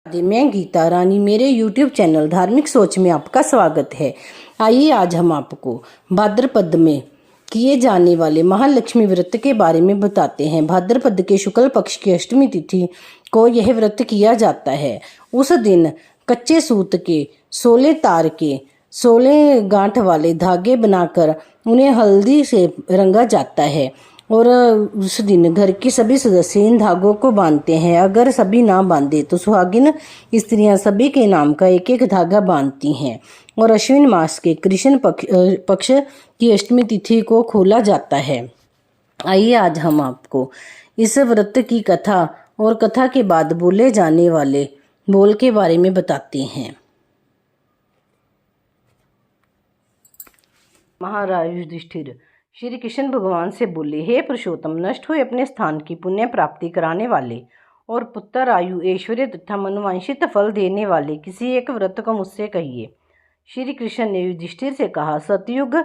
मैं गीता रानी, मेरे YouTube channel धार्मिक सोच में आपका स्वागत है। आइए आज हम आपको भाद्रपद में किए जाने वाले महालक्ष्मी व्रत के बारे में बताते हैं। भाद्रपद के शुक्ल पक्ष की अष्टमी तिथि को यह व्रत किया जाता है। उस दिन कच्चे सूत के 16 तार के 16 गांठ वाले धागे बनाकर उन्हें हल्दी से रंगा जाता है और उस दिन घर के सभी सदस्य इन धागों को बांधते हैं। अगर सभी ना बांधे तो सुहागिन स्त्रियां सभी के नाम का एक एक धागा बांधती हैं और अश्विन मास के कृष्ण पक्ष की अष्टमी तिथि को खोला जाता है। आइए आज हम आपको इस व्रत की कथा और कथा के बाद बोले जाने वाले बोल के बारे में बताते हैं। महाराज युधिष्ठिर श्री कृष्ण भगवान से बोले, हे पुरुषोत्तम, नष्ट हुए अपने स्थान की पुण्य प्राप्ति कराने वाले और पुत्र, आयु, ऐश्वर्य तथा मनोवांछित फल देने वाले किसी एक व्रत को मुझसे कहिए। श्री कृष्ण ने युधिष्ठिर से कहा, सतयुग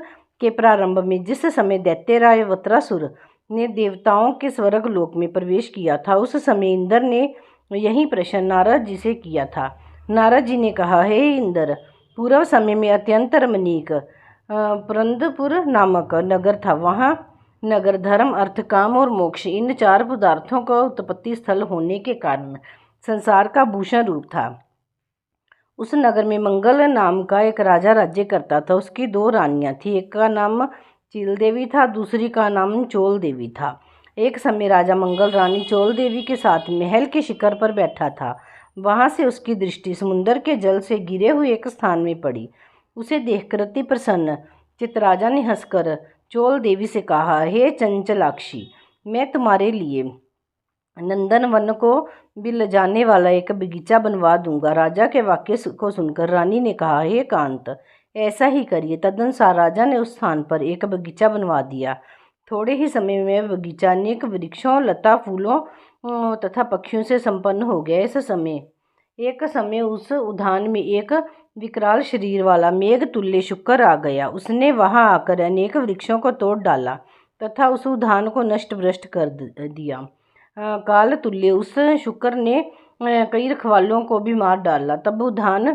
के प्रारंभ में जिस समय दैत्यराज वत्रासुर ने देवताओं के स्वर्ग लोक में प्रवेश किया था, उस समय इंद्र ने यही प्रश्न नारद जी से किया था। नारद जी ने कहा, हे इंद्र, पूर्व समय में अत्यंत रमणीक पुरंदपुर नामक नगर था। वहाँ नगर धर्म, अर्थ, काम और मोक्ष इन 4 पदार्थों का उत्पत्ति स्थल होने के कारण संसार का भूषण रूप था। उस नगर में मंगल नाम का एक राजा राज्य करता था। उसकी 2 रानियां थी, एक का नाम चील देवी था, दूसरी का नाम चोल देवी था। एक समय राजा मंगल रानी चोल देवी के साथ महल के शिखर पर बैठा था। वहां से उसकी दृष्टि समुद्र के जल से गिरे हुए एक स्थान में पड़ी। उसे देखकर अति प्रसन्न चित्त राजा ने हंसकर चोल देवी से कहा, हे चंचलाक्षी, मैं तुम्हारे लिए नंदन वन को भी ले जाने वाला एक बगीचा बनवा दूंगा। राजा के वाक्य को सुनकर रानी ने कहा, हे कांत, ऐसा ही करिए। तदनुसार राजा ने उस स्थान पर एक बगीचा बनवा दिया। थोड़े ही समय में बगीचा अनेक वृक्षों, लता, फूलों तथा पक्षियों से संपन्न हो गया। एक समय उस उद्यान में एक विकराल शरीर वाला मेघ तुल्य शुक्र आ गया। उसने वहां आकर अनेक वृक्षों को तोड़ डाला तथा उस उद्यान को नष्ट भ्रष्ट कर दिया। काल तुल्य उस शुक्र ने कई रखवालों को भी मार डाला। तब उद्यान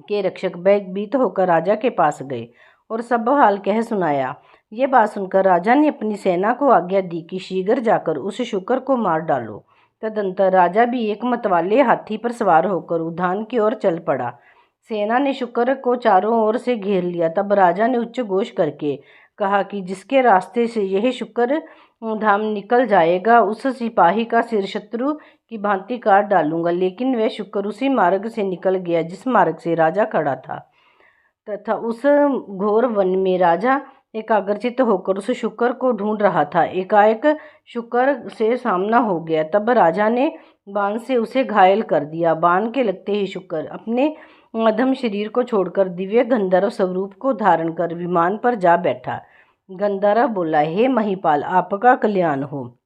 के रक्षक भयभीत होकर राजा के पास गए और सब हाल कह सुनाया। ये बात सुनकर राजा ने अपनी सेना को आज्ञा दी कि शीघ्र जाकर उस शुक्र को मार डालो। तदंतर राजा भी एक मतवाले हाथी पर सवार होकर उद्यान की ओर चल पड़ा। सेना ने शुक्र को चारों ओर से घेर लिया। तब राजा ने उच्च घोष करके कहा कि जिसके रास्ते से यह शुक्र धाम निकल जाएगा, उस सिपाही का सिर शत्रु की भांति काट डालूंगा। लेकिन वह शुक्र उसी मार्ग से निकल गया जिस मार्ग से राजा खड़ा था तथा उस घोर वन में राजा एकाग्रचित्त होकर उस शुक्र को ढूंढ रहा था। एकाएक शुक्र से सामना हो गया। तब राजा ने बाण से उसे घायल कर दिया। बाण के लगते ही शुक्र अपने अधम शरीर को छोड़कर दिव्य गंधर्व स्वरूप को धारण कर विमान पर जा बैठा। गंधर्व बोला, हे महिपाल, आपका कल्याण हो।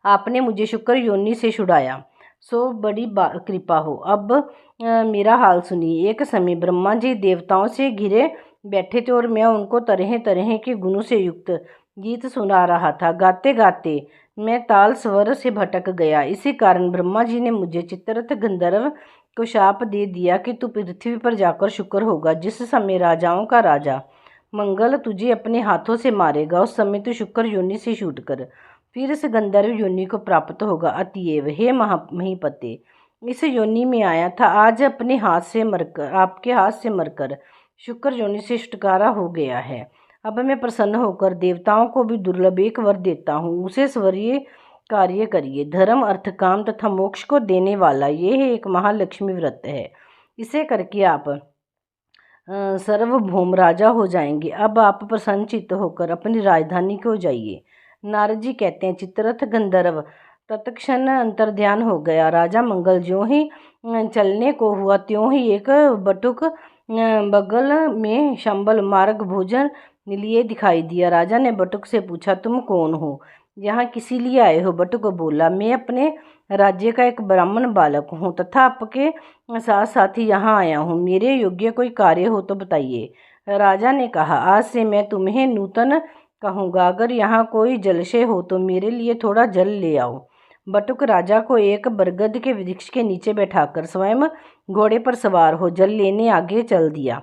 आपने मुझे शुक्र योनि से छुड़ाया, सो बड़ी कृपा हो। अब मेरा हाल सुनिए। एक समय ब्रह्मा जी देवताओं से घिरे बैठे थे और मैं उनको तरह तरह के गुणों से युक्त गीत सुना रहा था। गाते गाते मैं ताल स्वर से भटक गया। इसी कारण ब्रह्मा जी ने मुझे चित्ररथ गंधर्व को शाप दे दिया कि तू पृथ्वी पर जाकर शुक्र होगा। जिस समय राजाओं का राजा मंगल तुझे अपने हाथों से मारेगा, उस समय तू शुक्र योनि से छूटकर फिर इस गंधर्व योनि को प्राप्त होगा। अतएव हे महीपते, इस योनि में आया था, आज अपने हाथ से मरकर, आपके हाथ से मरकर शुक्र योनि से छुटकारा हो गया है। अब मैं प्रसन्न होकर देवताओं को भी दुर्लभ एक वर देता हूँ। उसे स्वर्गीय कार्य करिए। धर्म, अर्थ, काम तथा मोक्ष को देने वाला यह एक महालक्ष्मी व्रत है। इसे करके आप सर्वभौम राजा हो जाएंगे। अब आप प्रसन्नचित्त होकर अपनी राजधानी को जाइए। नारद जी कहते हैं, चित्ररथ गंधर्व तत्क्षण अंतर्ध्यान हो गया। राजा मंगल ज्यों ही चलने को हुआ त्यों ही एक बटुक बगल में शंबल मार्ग भोजन लिए दिखाई दिया। राजा ने बटुक से पूछा, तुम कौन हो, यहाँ किसी लिए आए हो? बटुक बोला, मैं अपने राज्य का एक ब्राह्मण बालक हूँ तथा आपके साथ साथ ही यहाँ आया हूँ। मेरे योग्य कोई कार्य हो तो बताइए। राजा ने कहा, आज से मैं तुम्हें नूतन कहूँगा। अगर यहाँ कोई जलाशय हो तो मेरे लिए थोड़ा जल ले आओ। बटुक राजा को एक बरगद के वृक्ष के नीचे बैठाकर स्वयं घोड़े पर सवार हो जल लेने आगे चल दिया।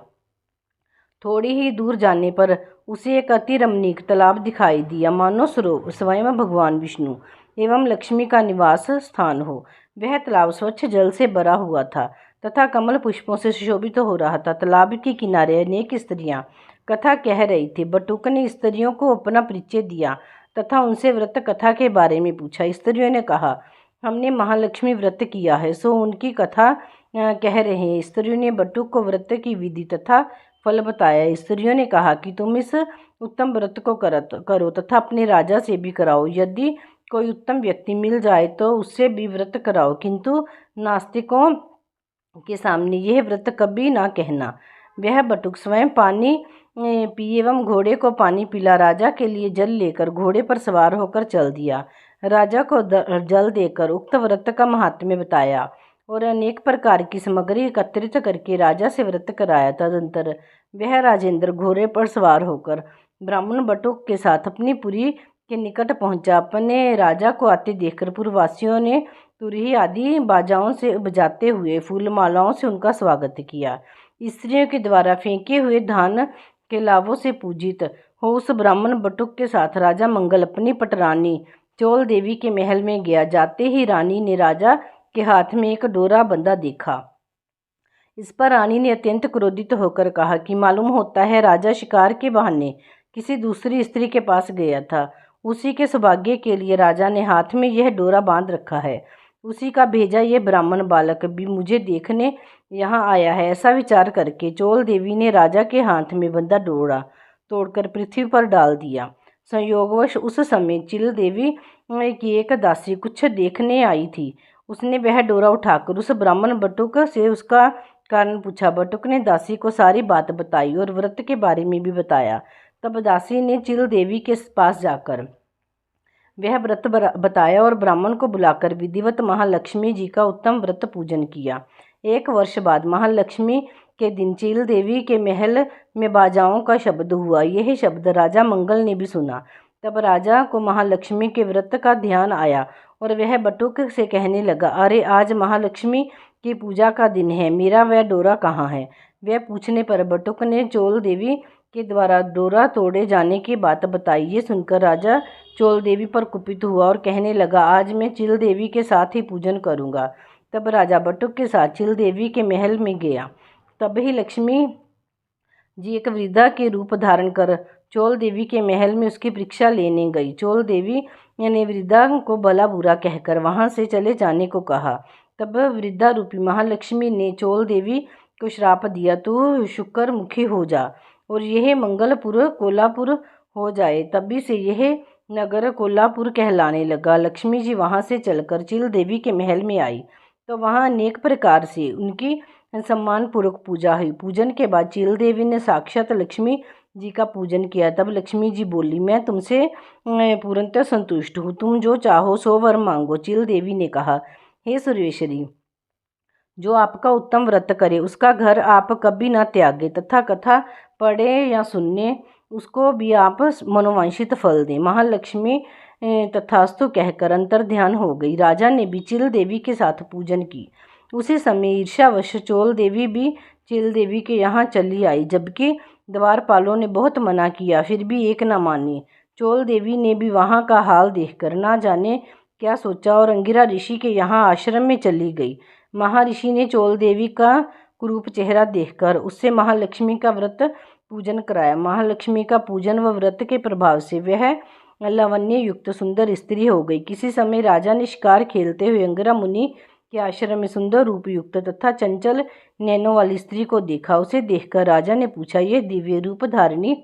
थोड़ी ही दूर जाने पर उसे एक अति रमणीक तालाब दिखाई दिया, मानो स्वयं भगवान विष्णु एवं लक्ष्मी का निवास स्थान हो। वह तालाब स्वच्छ जल से भरा हुआ था तथा कमल पुष्पों से सुशोभित हो रहा था। तालाब के किनारे अनेक स्त्रियां कथा कह रही थी। बटुक ने स्त्रियों को अपना परिचय दिया तथा उनसे व्रत कथा के बारे में पूछा। स्त्रियों ने कहा, हमने महालक्ष्मी व्रत किया है, सो उनकी कथा कह रहे हैं। स्त्रियों ने बटुक को व्रत की विधि तथा फल बताया। स्त्रियों ने कहा कि तुम इस उत्तम व्रत को करो तथा अपने राजा से भी कराओ। यदि कोई उत्तम व्यक्ति मिल जाए तो उससे भी व्रत कराओ, किंतु नास्तिकों के सामने यह व्रत कभी ना कहना। वह बटुक स्वयं पानी पिए एवं घोड़े को पानी पिला राजा के लिए जल लेकर घोड़े पर सवार होकर चल दिया। राजा को जल देकर उक्त व्रत का महात्म्य बताया और अनेक प्रकार की सामग्री एकत्रित करके राजा से व्रत कराया। तदंतर वह राजेंद्र घोड़े पर सवार होकर ब्राह्मण बटुक के साथ अपनी पुरी के निकट पहुंचा। अपने राजा को आते देखकर पुरवासियों ने तुरही आदि बाजाओं से बजाते हुए फूल मालाओं से उनका स्वागत किया। स्त्रियों के द्वारा फेंके हुए धान के लावों से पूजित हो उस ब्राह्मण बटुक के साथ राजा मंगल अपनी पटरानी चोल देवी के महल में गया। जाते ही रानी ने राजा के हाथ में एक डोरा बंधा देखा। इस पर रानी ने अत्यंत क्रोधित होकर कहा कि मालूम होता है राजा शिकार के बहाने किसी दूसरी स्त्री के पास गया था। उसी के सौभाग्य के लिए राजा ने हाथ में यह डोरा बांध रखा है। उसी का भेजा यह ब्राह्मण बालक भी मुझे देखने यहाँ आया है। ऐसा विचार करके चोल देवी ने राजा के हाथ में बंधा डोरा तोड़कर पृथ्वी पर डाल दिया। संयोगवश उस समय चिल देवी की एक दासी कुछ देखने आई थी। उसने वह डोरा उठाकर उस ब्राह्मण बटुक से उसका कारण पूछा। बटुक ने दासी को सारी बात बताई और व्रत के बारे में भी बताया। तब दासी ने चिल देवी के पास जाकर वह व्रत बताया और ब्राह्मण को बुलाकर विधिवत महालक्ष्मी जी का उत्तम व्रत पूजन किया। एक वर्ष बाद महालक्ष्मी के दिन चिल देवी के महल में बाजाओं का शब्द हुआ। यह शब्द राजा मंगल ने भी सुना। तब राजा को महालक्ष्मी के व्रत का ध्यान आया और वह बटुक से कहने लगा, अरे आज महालक्ष्मी की पूजा का दिन है, मेरा वह डोरा कहाँ है? वह पूछने पर बटुक ने चोल देवी के द्वारा डोरा तोड़े जाने की बात बताई। ये सुनकर राजा चोल देवी पर कुपित हुआ और कहने लगा, आज मैं चिल देवी के साथ ही पूजन करूँगा। तब राजा बटुक के साथ चिल देवी के महल में गया। तभी लक्ष्मी जी एक वृद्धा के रूप धारण कर चोल देवी के महल में उसकी परीक्षा लेने गई। चोल देवी ने वृद्धा को भला बुरा कहकर वहां से चले जाने को कहा। तब वृद्धा रूपी महालक्ष्मी ने चोल देवी को श्राप दिया, तू शुक्र मुखी हो जा और यह मंगलपुर कोल्हापुर हो जाए। तभी से यह नगर कोल्हापुर कहलाने लगा। लक्ष्मी जी वहां से चलकर चिल देवी के महल में आई तो वहां अनेक प्रकार से उनकी सम्मान पूर्वक पूजा हुई। पूजन के बाद चिल देवी ने साक्षात लक्ष्मी जी का पूजन किया। तब लक्ष्मी जी बोली, मैं तुमसे पूर्णतः संतुष्ट हूँ, तुम जो चाहो सो वर मांगो। चिल देवी ने कहा, हे सुरेश्वरी, जो आपका उत्तम व्रत करे उसका घर आप कभी ना त्यागे तथा कथा पढ़े या सुनने उसको भी आप मनोवांछित फल दें। महालक्ष्मी तथास्तु कहकर अंतर ध्यान हो गई। राजा ने भी चिल देवी के साथ पूजन की। उसी समय ईर्ष्यावश चोल देवी भी चिल देवी के यहाँ चली आई, जबकि द्वारपालों ने बहुत मना किया, फिर भी एक न मानी। चोल देवी ने भी वहाँ का हाल देखकर ना जाने क्या सोचा और अंगिरा ऋषि के यहाँ आश्रम में चली गई। महर्षि ने चोल देवी का कुरूप चेहरा देखकर उससे महालक्ष्मी का व्रत पूजन कराया। महालक्ष्मी का पूजन व व्रत के प्रभाव से वह लावण्य युक्त सुंदर स्त्री हो गई। किसी समय राजा ने शिकार खेलते हुए अंगिरा मुनि के आश्रम में सुंदर रूप युक्त तथा चंचल नैनों वाली स्त्री को देखा। उसे देखकर राजा ने पूछा, यह दिव्य रूप धारिणी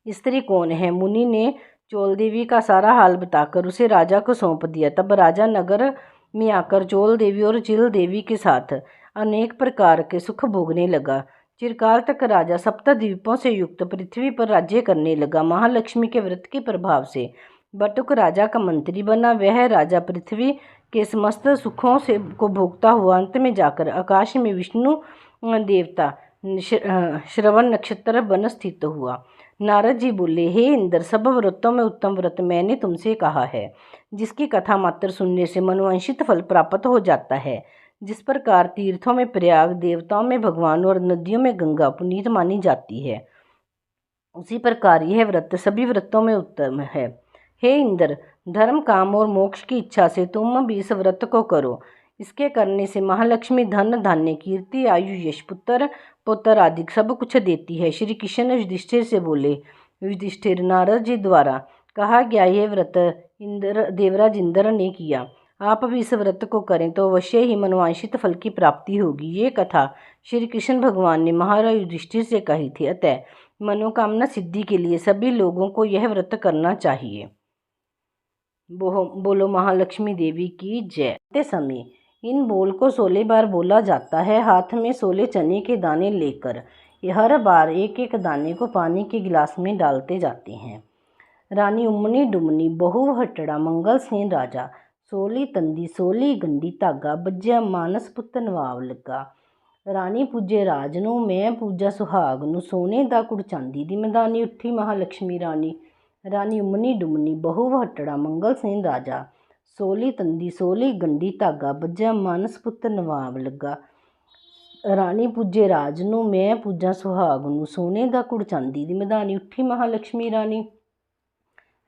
स्त्री कौन है? मुनि ने चोल देवी का सारा हाल बताकर उसे राजा को सौंप दिया। तब राजा नगर में आकर चोल देवी और चिल देवी के साथ अनेक प्रकार के सुख भोगने लगा। चिरकाल तक राजा सप्तद्वीपों से युक्त पृथ्वी पर राज्य करने लगा। महालक्ष्मी के व्रत के प्रभाव से बटुक राजा का मंत्री बना। वह राजा पृथ्वी के समस्त सुखों से को भोगता हुआ अंत में जाकर आकाश में विष्णु देवता श्रवण नक्षत्र बन स्थित हुआ। नारद जी बोले, हे इंद्र, सब व्रतों में उत्तम व्रत मैंने तुमसे कहा है, जिसकी कथा मात्र सुनने से मनोवांछित फल प्राप्त हो जाता है। जिस प्रकार तीर्थों में प्रयाग, देवताओं में भगवान और नदियों में गंगा पुनीत मानी जाती है, उसी प्रकार यह व्रत सभी व्रतों में उत्तम है। हे इंद्र, धर्म, काम और मोक्ष की इच्छा से तुम भी इस व्रत को करो। इसके करने से महालक्ष्मी धन, धान्य, कीर्ति, आयु, यश, पुत्र पुत्र आदि सब कुछ देती है। श्री कृष्ण युधिष्ठिर से बोले, युधिष्ठिर, नारद जी द्वारा कहा गया यह व्रत देवराज इंद्र ने किया। आप भी इस व्रत को करें तो अवश्य ही मनोवांछित फल की प्राप्ति होगी। ये कथा श्री कृष्ण भगवान ने महाराज युधिष्ठिर से कही थी। अतः मनोकामना सिद्धि के लिए सभी लोगों को यह व्रत करना चाहिए। बोलो महालक्ष्मी देवी की जय। समय इन बोल को 16 बार बोला जाता है। हाथ में 16 चने के दाने लेकर हर बार एक एक दाने को पानी के गिलास में डालते जाते हैं। रानी उमनी डुमनी बहु हटड़ा मंगल सेन राजा, 16 तंदी 16 गंडी धागा बज्या मानस पुੱਤ नवाब लगा। रानी पूजे राज नूं मैं पूजा सुहाग नूं, सोने दा कुड़ चांदी दी मैदानी उठी महालक्ष्मी रानी। रानी उमनी डुमनी बहु हटड़ा मंगल सेन राजा, 16 तंदी 16 गंडी धागा बज्या मानस पुੱਤ नवाब लगा। रानी पूजे राज नूं मैं पूजा सुहाग नूं, सोने दा कुड़ चांदी दी मैदानी उठी महालक्ष्मी रानी।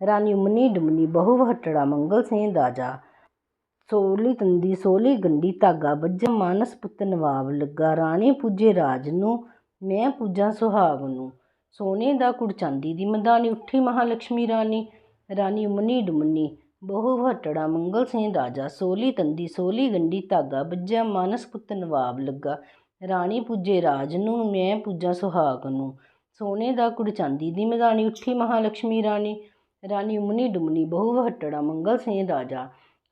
रानी उमनी डुमनी बहु हटड़ा मंगल सेन राजा, 16 तंदी 16 गंडी धागा बज्या मानस पुੱਤ नवाब लगा। रानी पूजे राज नूं मैं पूजा सुहाग नूं, सोने दा कुड़ चांदी दी मैदानी उठी महालक्ष्मी रानी। रानी उमनी डुमनी बहु हटड़ा मंगल सेन राजा, 16 तंदी 16 गंडी धागा बज्या मानस पुੱਤ नवाब लगा। रानी पूजे राज नूं मैं पूजा सुहाग नूं, सोने दा कुड़ चांदी दी मैदानी उठी महालक्ष्मी रानी। रानी उमनी डुमनी बहु हटड़ा मंगल सेन राजा,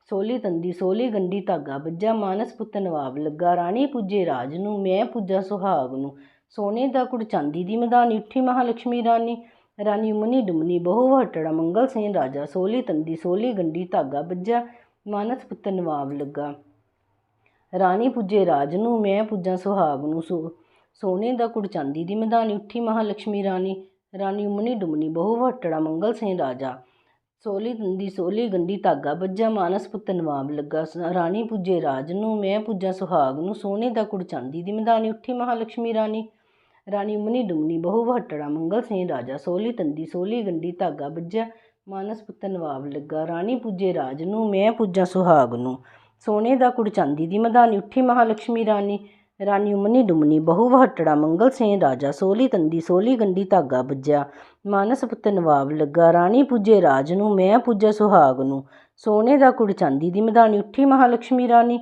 16 तंदी 16 गंडी धागा बज्या मानस पुੱਤ नवाब लगा। रानी पूजे राज नूं मैं पूजा सुहाग नूं, सोने दा कुड़ चांदी दी मैदानी उठी महालक्ष्मी रानी। रानी उमनी डुमनी बहु हटड़ा मंगल सेन राजा, 16 तंदी 16 गंडी धागा बज्या मानस पुੱਤ नवाब लगा। रानी पूजे राज नूं मैं पूजा सुहाग नूं, सोने दा कुड़ चांदी दी मैदानी उठी महालक्ष्मी रानी। रानी उमनी डुमनी बहु हटड़ा मंगल सेन राजा, 16 तंदी 16 गंडी धागा बज्या मानस पुੱਤ नवाब लगा। रानी पूजे राज नूं मैं पूजा सुहाग नूं, सोने दा कुड़ चांदी दी मैदानी उठी महालक्ष्मी रानी। रानी उमनी डुमनी बहु हटड़ा मंगल सेन राजा, 16 तंदी 16 गंडी धागा बज्या मानस पुੱਤ नवाब लगा। रानी पूजे राज नूं मैं पूजा सुहाग नूं, सोने दा कुड़ चांदी दी मैदानी उठी महालक्ष्मी रानी। रानी उमनी डुमनी बहु हटड़ा मंगल सेन राजा, 16 तंदी 16 गंडी धागा बज्या मानस पुੱਤ नवाब लगा। रानी पूजे राज नूं मैं पूजा सुहाग नूं, सोने दा कुड़ चांदी दी मैदानी उठी महालक्ष्मी रानी।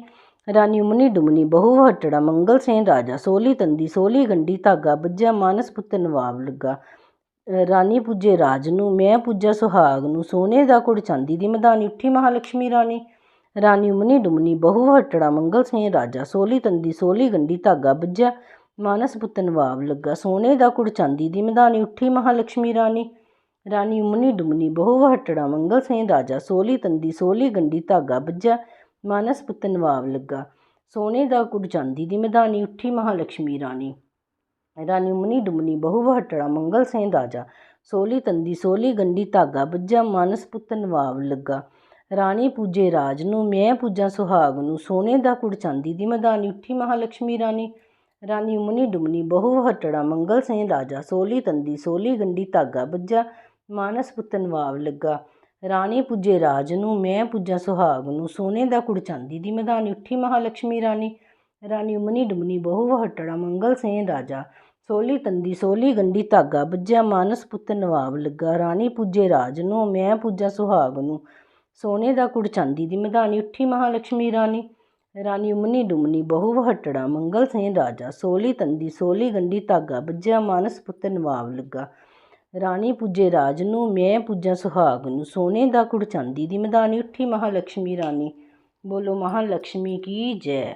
रानी उमनी डुमनी बहु हटड़ा मंगल सेन राजा, 16 तंदी 16 गंडी धागा बज्या मानस पुੱਤ नवाब लगा। रानी पूजे राज नूं मैं पूजा सुहाग नूं, सोने दा कुड़ चांदी दी मैदानी उठी महालक्ष्मी रानी। रानी उमनी डुमनी बहु हटड़ा मंगल सेन राजा, 16 तंदी 16 गंडी धागा बज्या मानस पुੱਤ नवाब लगा। सोने दा कुड़ चांदी दी मैदानी उठी महालक्ष्मी रानी। रानी उमनी डुमनी बहु हटड़ा मंगल सेन राजा, 16 तंदी 16 गंडी धागा बज्या मानस पुੱਤ नवाब लगा। सोने दा कुड़ चांदी दी मैदानी उठी महालक्ष्मी रानी। रानी उमनी डुमनी बहु हटड़ा मंगल सेन राजा, 16 तंदी 16 गंडी धागा बज्या मानस पुੱਤ नवाब लगा। रानी पूजे राज नूं मैं पूजा सुहाग नूं, सोने दा कुड़ चांदी दी मैदानी उठी महालक्ष्मी रानी। रानी उमनी डुमनी बहु हटड़ा मंगल सेन राजा, 16 तंदी 16 गंडी धागा बज्या मानस पुੱਤ नवाब लगा। रानी पूजे राज नूं मैं पूजा सुहाग नूं, सोने दा कुड़ चांदी दी मैदानी उठी महालक्ष्मी रानी। रानी उमनी डुमनी बहु हटड़ा मंगल सेन राजा, 16 तंदी 16 गंडी धागा बज्या मानस पुੱਤ नवाब लगा। रानी पूजे राज नूं मैं पूजा सुहाग नूं, सोने दा कुड़ चांदी दी मैदानी उठी महालक्ष्मी रानी। रानी उमनी डुमनी बहु हटड़ा मंगल सेन राजा, 16 तंदी 16 गंडी धागा बज्या मानस पुੱਤ नवाब लगा। रानी पूजे राज नूं मैं पूजा सुहाग नूं, सोने दा कुड़ चांदी दी मैदानी उठी महालक्ष्मी रानी। बोलो महालक्ष्मी की जय।